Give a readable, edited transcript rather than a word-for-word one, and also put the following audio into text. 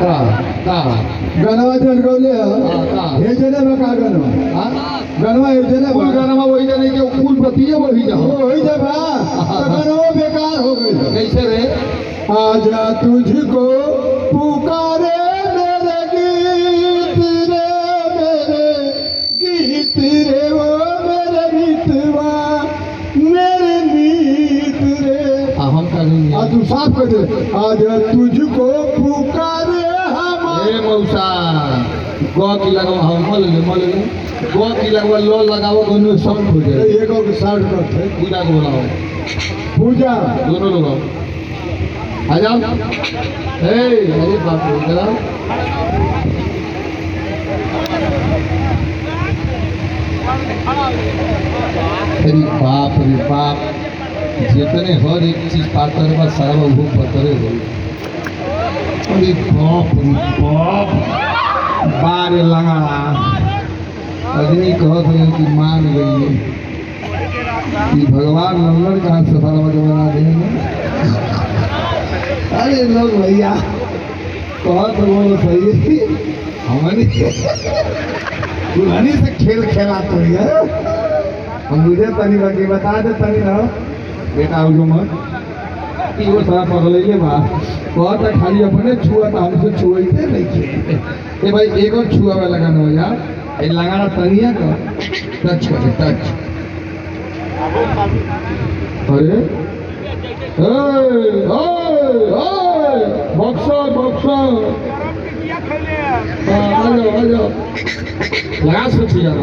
का गणवा जनगवले हे जने में का गणवा गणवा हे जने फूल गनमा वही जाने के फूल पतिए वही जा वही जब गणवा बेकार हो गई कैसे रे आजा तुझको पुकारे मेरे गीत रे वो मेरे गीतवा मेरे मीत रे हम का नहीं आ तू साफ कर दे आजा तुझको पुकारे हम ए मौसा गो की लगवा हम मल ले गो की लगवा लो लगाओ दोनों सब हो जाए एगो के साठ करते पूजा को बुलाओ पूजा दोनों लोग आ जाओ अरे बाप रे जरा अरे बाप जितने हर एक चीज पातर बा सारा वो पतरे हो अरे बाप बारे लगा अग्नि कहत है कि मान गई कि भगवान नंबर कहाँ सफल बना देंगे अरे लोग भैया कहत वो सही हमारी दुल्हनी से खेल खेला तो हम मुझे तनी बाकी बता दे तनी ना बेटा हो जो मत कि वो सारा पकड़ ले बा बहुत खाली अपने छुआ था हमसे छुआते नहीं थे ये भाई एक और छुआ में लगाना हो यार ये लगाना तनिया का टच कर टच अरे बॉक्सर आ जाओ लगा सकती यार